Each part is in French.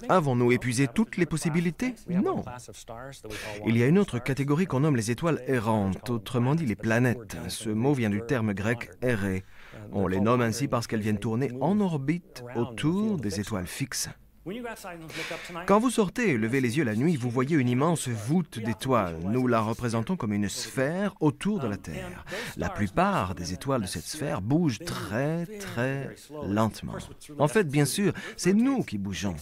Avons-nous épuisé toutes les possibilités? Non. Il y a une autre catégorie qu'on nomme les étoiles errantes, autrement dit les planètes. Ce mot vient du terme grec errer. On les nomme ainsi parce qu'elles viennent tourner en orbite autour des étoiles fixes. Quand vous sortez et levez les yeux la nuit, vous voyez une immense voûte d'étoiles. Nous la représentons comme une sphère autour de la Terre. La plupart des étoiles de cette sphère bougent très lentement. En fait, bien sûr, c'est nous qui bougeons.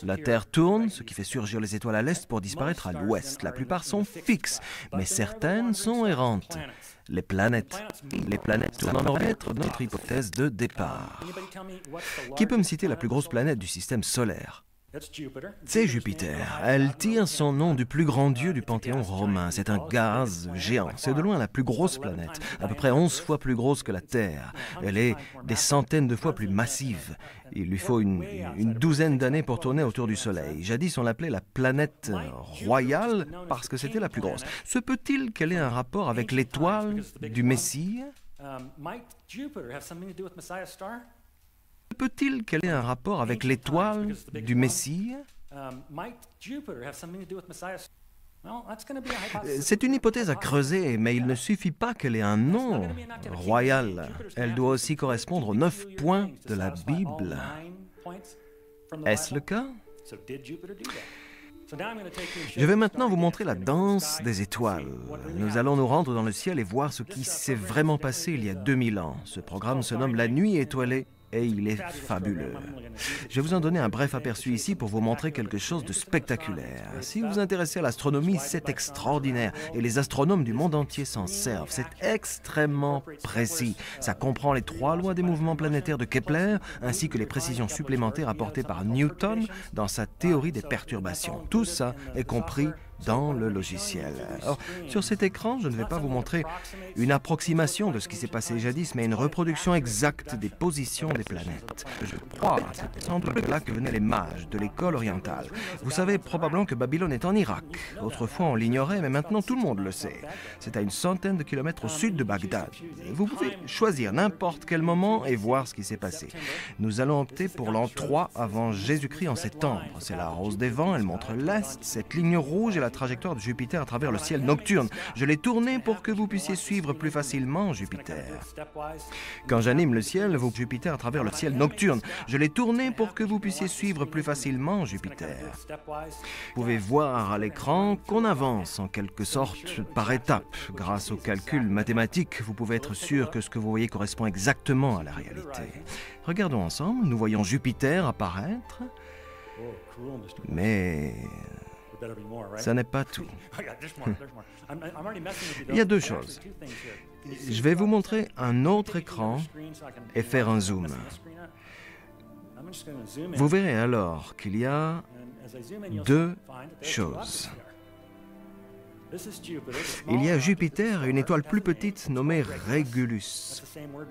La Terre tourne, ce qui fait surgir les étoiles à l'est pour disparaître à l'ouest. La plupart sont fixes, mais certaines sont errantes. Les planètes. Les planètes tournent en orbite, notre hypothèse de départ. Qui peut me citer la plus grosse planète du système solaire? C'est Jupiter. Elle tire son nom du plus grand dieu du panthéon romain. C'est un gaz géant. C'est de loin la plus grosse planète, à peu près 11 fois plus grosse que la Terre. Elle est des centaines de fois plus massive. Il lui faut une douzaine d'années pour tourner autour du Soleil. Jadis, on l'appelait la planète royale parce que c'était la plus grosse. Se peut-il qu'elle ait un rapport avec l'étoile du Messie? Peut-il qu'elle ait un rapport avec l'étoile du Messie? C'est une hypothèse à creuser, mais il ne suffit pas qu'elle ait un nom royal. Elle doit aussi correspondre aux 9 points de la Bible. Est-ce le cas? Je vais maintenant vous montrer la danse des étoiles. Nous allons nous rendre dans le ciel et voir ce qui s'est vraiment passé il y a 2000 ans. Ce programme se nomme La Nuit étoilée. Et il est fabuleux. Je vais vous en donner un bref aperçu ici pour vous montrer quelque chose de spectaculaire. Si vous vous intéressez à l'astronomie, c'est extraordinaire. Et les astronomes du monde entier s'en servent. C'est extrêmement précis. Ça comprend les 3 lois des mouvements planétaires de Kepler, ainsi que les précisions supplémentaires apportées par Newton dans sa théorie des perturbations. Tout ça est compris dans le logiciel. Alors, sur cet écran, je ne vais pas vous montrer une approximation de ce qui s'est passé jadis, mais une reproduction exacte des positions des planètes. Je crois, c'est sans doute de là que venaient les mages de l'école orientale. Vous savez probablement que Babylone est en Irak. Autrefois, on l'ignorait, mais maintenant tout le monde le sait. C'est à une centaine de kilomètres au sud de Bagdad. Vous pouvez choisir n'importe quel moment et voir ce qui s'est passé. Nous allons opter pour l'an 3 avant Jésus-Christ en septembre. C'est la rose des vents, elle montre l'est. Cette ligne rouge est la trajectoire de Jupiter à travers le ciel nocturne. Je l'ai tournée pour que vous puissiez suivre plus facilement Jupiter. Quand j'anime le ciel, vous Jupiter à travers le ciel nocturne. Je l'ai tournée pour que vous puissiez suivre plus facilement Jupiter. Vous pouvez voir à l'écran qu'on avance en quelque sorte par étapes. Grâce aux calculs mathématiques, vous pouvez être sûr que ce que vous voyez correspond exactement à la réalité. Regardons ensemble, nous voyons Jupiter apparaître, mais ça n'est pas tout. Il y a 2 choses. Je vais vous montrer un autre écran et faire un zoom. Vous verrez alors qu'il y a 2 choses. Il y a Jupiter et une étoile plus petite nommée Régulus.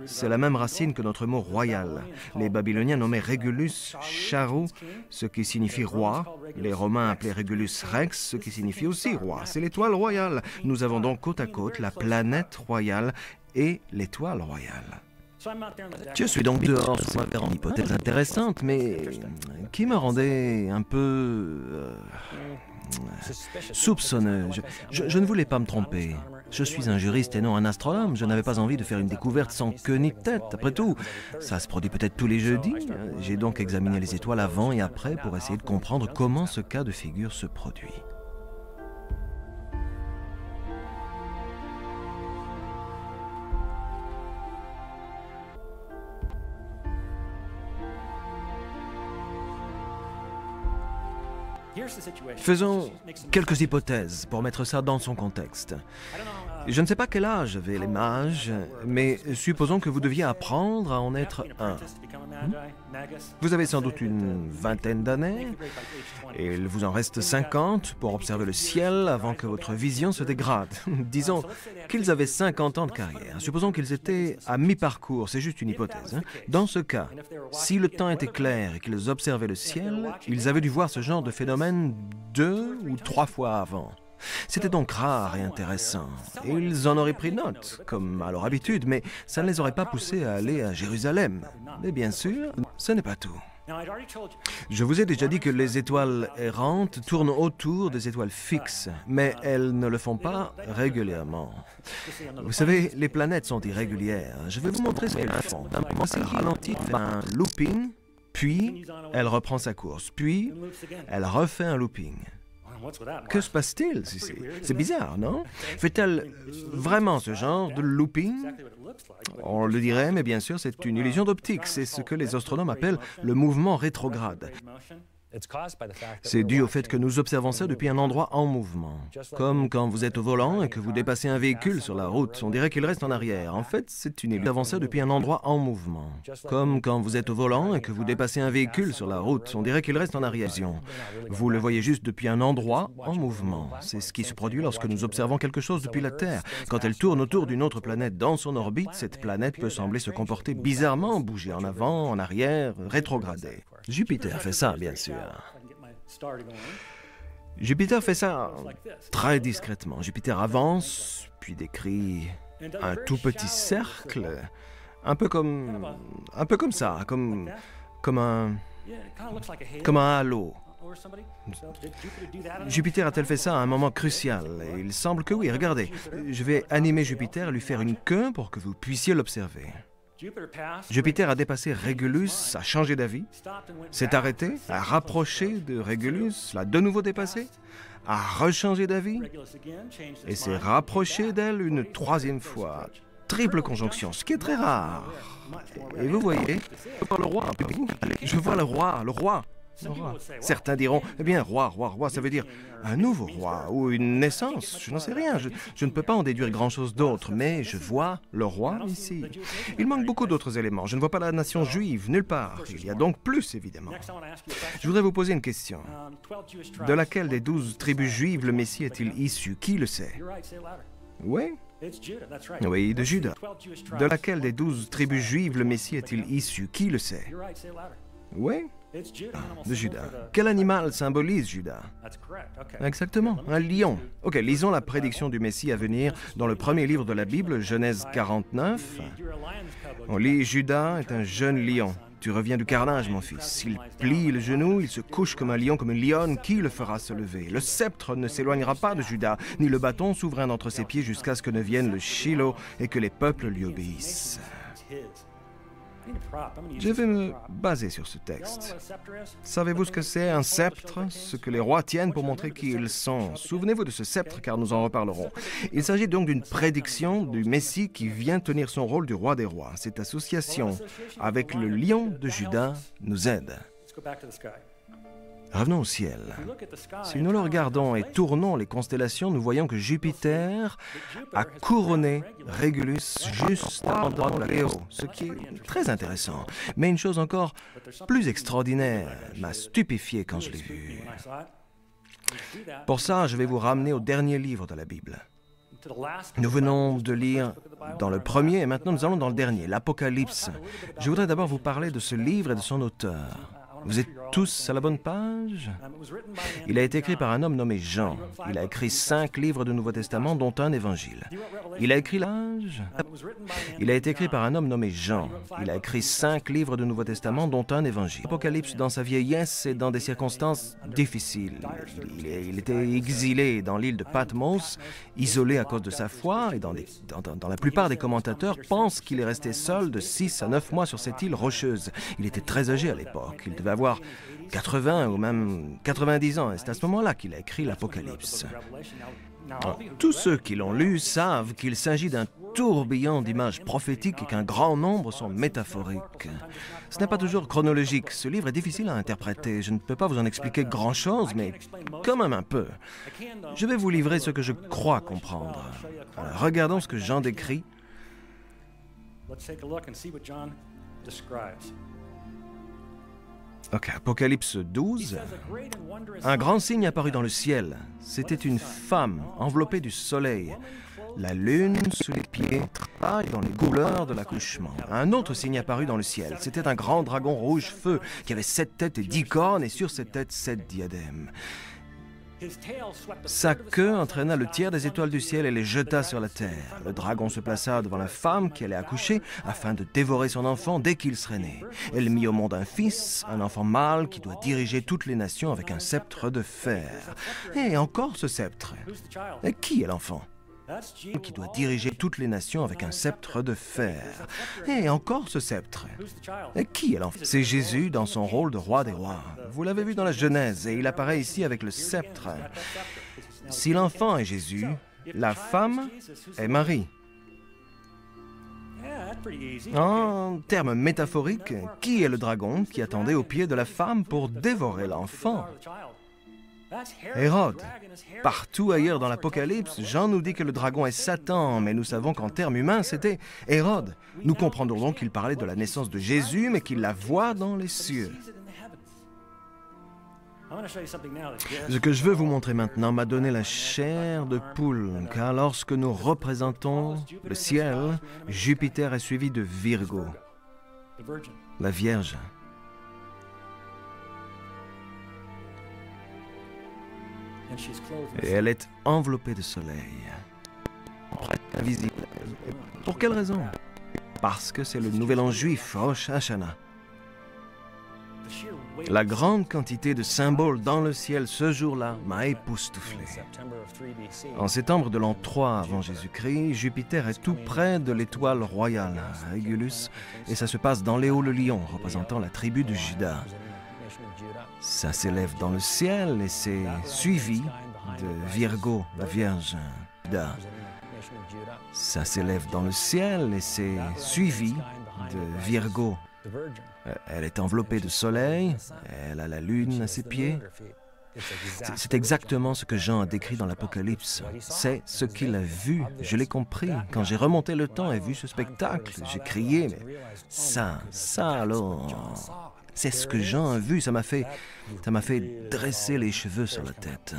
C'est la même racine que notre mot royal. Les Babyloniens nommaient Régulus Charu, ce qui signifie roi. Les Romains appelaient Régulus Rex, ce qui signifie aussi roi. C'est l'étoile royale. Nous avons donc côte à côte la planète royale et l'étoile royale. Je suis donc dehors sur une hypothèse intéressante, mais qui me rendait un peu soupçonneux. Je ne voulais pas me tromper. Je suis un juriste et non un astronome. Je n'avais pas envie de faire une découverte sans queue ni tête. Après tout, ça se produit peut-être tous les jeudis. J'ai donc examiné les étoiles avant et après pour essayer de comprendre comment ce cas de figure se produit. Faisons quelques hypothèses pour mettre ça dans son contexte. Je ne sais pas quel âge avaient les mages, mais supposons que vous deviez apprendre à en être un. Vous avez sans doute une vingtaine d'années, et il vous en reste 50 pour observer le ciel avant que votre vision se dégrade. Disons qu'ils avaient 50 ans de carrière. Supposons qu'ils étaient à mi-parcours, c'est juste une hypothèse. Dans ce cas, si le temps était clair et qu'ils observaient le ciel, ils avaient dû voir ce genre de phénomène 2 ou 3 fois avant. C'était donc rare et intéressant. Ils en auraient pris note, comme à leur habitude, mais ça ne les aurait pas poussés à aller à Jérusalem. Mais bien sûr, ce n'est pas tout. Je vous ai déjà dit que les étoiles errantes tournent autour des étoiles fixes, mais elles ne le font pas régulièrement. Vous savez, les planètes sont irrégulières. Je vais vous montrer ce qu'elles font. D'un moment, elle ralentit, fait un looping, puis elle reprend sa course, puis elle refait un looping. Que se passe-t-il? C'est bizarre, non? Fait-elle vraiment ce genre de looping? On le dirait, mais bien sûr, c'est une illusion d'optique. C'est ce que les astronomes appellent le mouvement rétrograde. C'est dû au fait que nous observons ça depuis un endroit en mouvement. Comme quand vous êtes au volant et que vous dépassez un véhicule sur la route, on dirait qu'il reste en arrière. En fait, c'est une illusion avancée depuis un endroit en mouvement. Comme quand vous êtes au volant et que vous dépassez un véhicule sur la route, on dirait qu'il reste en arrière. Vous le voyez juste depuis un endroit en mouvement. C'est ce qui se produit lorsque nous observons quelque chose depuis la Terre. Quand elle tourne autour d'une autre planète dans son orbite, cette planète peut sembler se comporter bizarrement, bouger en avant, en arrière, rétrograder. Jupiter fait ça, bien sûr. Jupiter fait ça très discrètement. Jupiter avance, puis décrit un tout petit cercle, un peu comme ça, comme un halo. Jupiter a-t-elle fait ça à un moment crucial? Il semble que oui. Regardez, je vais animer Jupiter et lui faire une queue pour que vous puissiez l'observer. Jupiter a dépassé Régulus, a changé d'avis, s'est arrêté, a rapproché de Régulus, l'a de nouveau dépassé, a rechangé d'avis et s'est rapproché d'elle une troisième fois. Triple conjonction, ce qui est très rare. Et vous voyez, je vois le roi. Certains diront, eh bien, roi, ça veut dire un nouveau roi ou une naissance, je n'en sais rien, je ne peux pas en déduire grand-chose d'autre, mais je vois le roi ici. Il manque beaucoup d'autres éléments, je ne vois pas la nation juive nulle part, il y a donc plus, évidemment. Je voudrais vous poser une question. De laquelle des 12 tribus juives le Messie est-il issu? Qui le sait? Oui? Oui, de Juda. De laquelle des 12 tribus juives le Messie est-il issu? Qui le sait? Oui? De Judas. Quel animal symbolise Judas? Exactement, un lion. Ok, lisons la prédiction du Messie à venir dans le premier livre de la Bible, Genèse 49. On lit, Judas est un jeune lion. Tu reviens du carnage, mon fils. Il plie le genou, il se couche comme un lion, comme une lionne. Qui le fera se lever? Le sceptre ne s'éloignera pas de Judas, ni le bâton souverain d'entre ses pieds jusqu'à ce que ne vienne le Shiloh et que les peuples lui obéissent. Je vais me baser sur ce texte. Savez-vous ce que c'est un sceptre? Ce que les rois tiennent pour montrer qui ils sont. Souvenez-vous de ce sceptre car nous en reparlerons. Il s'agit donc d'une prédiction du Messie qui vient tenir son rôle du roi des rois. Cette association avec le lion de Juda nous aide. Revenons au ciel. Si nous le regardons et tournons les constellations, nous voyons que Jupiter a couronné Régulus juste avant Léo, ce qui est très intéressant. Mais une chose encore plus extraordinaire m'a stupéfié quand je l'ai vu. Pour ça, je vais vous ramener au dernier livre de la Bible. Nous venons de lire dans le premier et maintenant nous allons dans le dernier, l'Apocalypse. Je voudrais d'abord vous parler de ce livre et de son auteur. Vous êtes tous à la bonne page? Il a été écrit par un homme nommé Jean. Il a écrit 5 livres du Nouveau Testament, dont un évangile. Il a écrit l'âge? Il a été écrit par un homme nommé Jean. Il a écrit 5 livres du Nouveau Testament, dont un évangile. L'Apocalypse, dans sa vieillesse et dans des circonstances difficiles. Il était exilé dans l'île de Patmos, isolé à cause de sa foi, et dans la plupart des commentateurs pensent qu'il est resté seul de 6 à 9 mois sur cette île rocheuse. Il était très âgé à l'époque. Il devait avoir 80 ou même 90 ans, et c'est à ce moment-là qu'il a écrit l'Apocalypse. Tous ceux qui l'ont lu savent qu'il s'agit d'un tourbillon d'images prophétiques et qu'un grand nombre sont métaphoriques. Ce n'est pas toujours chronologique, ce livre est difficile à interpréter. Je ne peux pas vous en expliquer grand-chose, mais quand même un peu. Je vais vous livrer ce que je crois comprendre. Alors, regardons ce que Jean décrit. Ok, Apocalypse 12. Un grand signe apparut dans le ciel. C'était une femme enveloppée du soleil. La lune sous les pieds, travaille dans les couleurs de l'accouchement. Un autre signe apparut dans le ciel. C'était un grand dragon rouge feu qui avait 7 têtes et 10 cornes et sur ses têtes 7 diadèmes. Sa queue entraîna le tiers des étoiles du ciel et les jeta sur la terre. Le dragon se plaça devant la femme qui allait accoucher afin de dévorer son enfant dès qu'il serait né. Elle mit au monde un fils, un enfant mâle qui doit diriger toutes les nations avec un sceptre de fer. Et encore ce sceptre. Et qui est l'enfant ? Qui doit diriger toutes les nations avec un sceptre de fer. Et encore ce sceptre. Et qui est l'enfant ? C'est Jésus dans son rôle de roi des rois. Vous l'avez vu dans la Genèse, et il apparaît ici avec le sceptre. Si l'enfant est Jésus, la femme est Marie. En termes métaphoriques, qui est le dragon qui attendait au pied de la femme pour dévorer l'enfant ? Hérode. Partout ailleurs dans l'Apocalypse, Jean nous dit que le dragon est Satan, mais nous savons qu'en termes humains, c'était Hérode. Nous comprendrons donc qu'il parlait de la naissance de Jésus, mais qu'il la voit dans les cieux. Ce que je veux vous montrer maintenant m'a donné la chair de poule, car lorsque nous représentons le ciel, Jupiter est suivi de Virgo, la Vierge. Et elle est enveloppée de soleil, invisible. Pour quelle raison? Parce que c'est le nouvel an juif, Rosh Hashanah. La grande quantité de symboles dans le ciel ce jour-là m'a époustouflé. En septembre de l'an 3 avant Jésus-Christ, Jupiter est tout près de l'étoile royale, Régulus, et ça se passe dans Léo le lion, représentant la tribu de Juda. Ça s'élève dans le ciel et c'est suivi de Virgo, la Vierge, Juda. Ça s'élève dans le ciel et c'est suivi de Virgo. Elle est enveloppée de soleil, elle a la lune à ses pieds. C'est exactement ce que Jean a décrit dans l'Apocalypse. C'est ce qu'il a vu, je l'ai compris. Quand j'ai remonté le temps et vu ce spectacle, j'ai crié, mais ça alors... C'est ce que Jean a vu, ça m'a fait dresser les cheveux sur la tête.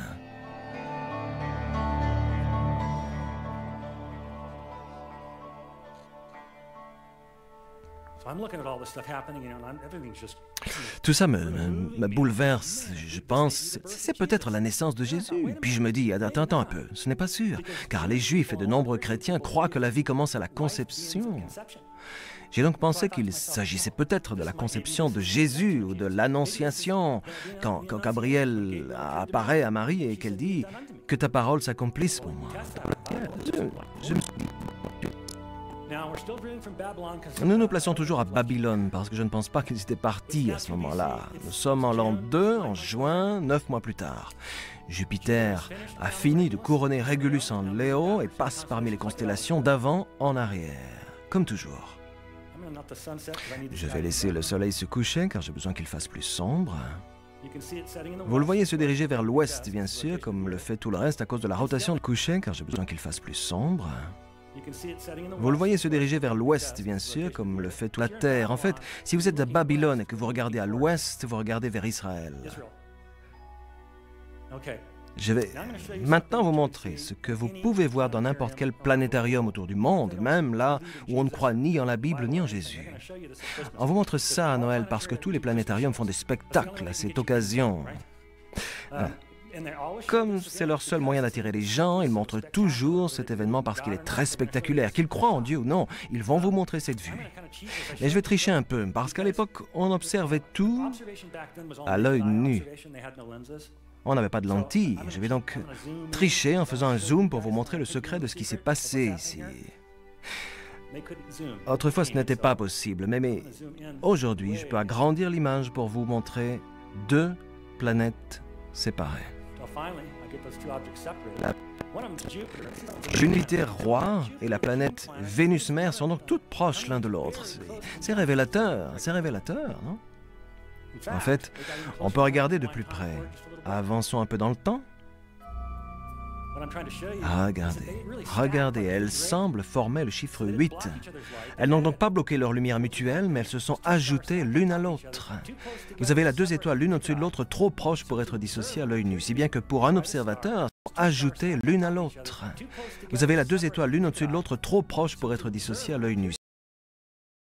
Tout ça me bouleverse. Je pense, c'est peut-être la naissance de Jésus. Puis je me dis, attends un peu, ce n'est pas sûr, car les Juifs et de nombreux chrétiens croient que la vie commence à la conception. J'ai donc pensé qu'il s'agissait peut-être de la conception de Jésus ou de l'Annonciation, quand Gabriel apparaît à Marie et qu'elle dit « Que ta parole s'accomplisse pour moi ». Nous nous plaçons toujours à Babylone parce que je ne pense pas qu'ils étaient partis à ce moment-là. Nous sommes en l'an 2, en juin, 9 mois plus tard. Jupiter a fini de couronner Régulus en Léo et passe parmi les constellations d'avant en arrière, comme toujours. Je vais laisser le soleil se coucher car j'ai besoin qu'il fasse plus sombre. Vous le voyez se diriger vers l'ouest, bien sûr, comme le fait tout le reste à cause de la rotation de coucher car j'ai besoin qu'il fasse plus sombre. Vous le voyez se diriger vers l'ouest, bien sûr, comme le fait toute la terre. En fait, si vous êtes à Babylone et que vous regardez à l'ouest, vous regardez vers Israël. Je vais maintenant vous montrer ce que vous pouvez voir dans n'importe quel planétarium autour du monde, même là où on ne croit ni en la Bible ni en Jésus. On vous montre ça à Noël parce que tous les planétariums font des spectacles à cette occasion. Comme c'est leur seul moyen d'attirer les gens, ils montrent toujours cet événement parce qu'il est très spectaculaire. Qu'ils croient en Dieu ou non, ils vont vous montrer cette vue. Et je vais tricher un peu, parce qu'à l'époque, on observait tout à l'œil nu. On n'avait pas de lentilles. Je vais donc tricher en faisant un zoom pour vous montrer le secret de ce qui s'est passé ici. Autrefois, ce n'était pas possible, mais aujourd'hui, je peux agrandir l'image pour vous montrer deux planètes séparées. La Jupiter roi et la planète Vénus mère sont donc toutes proches l'un de l'autre. C'est révélateur, non? En fait, on peut regarder de plus près. Avançons un peu dans le temps. Regardez, elles semblent former le chiffre 8. Elles n'ont donc pas bloqué leur lumière mutuelle, mais elles se sont ajoutées l'une à l'autre. Vous avez là deux étoiles l'une au-dessus de l'autre trop proches pour être dissociées à l'œil nu, si bien que pour un observateur, ajoutées l'une à l'autre. Vous avez là deux étoiles l'une au-dessus de l'autre trop proches pour être dissociées à l'œil nu.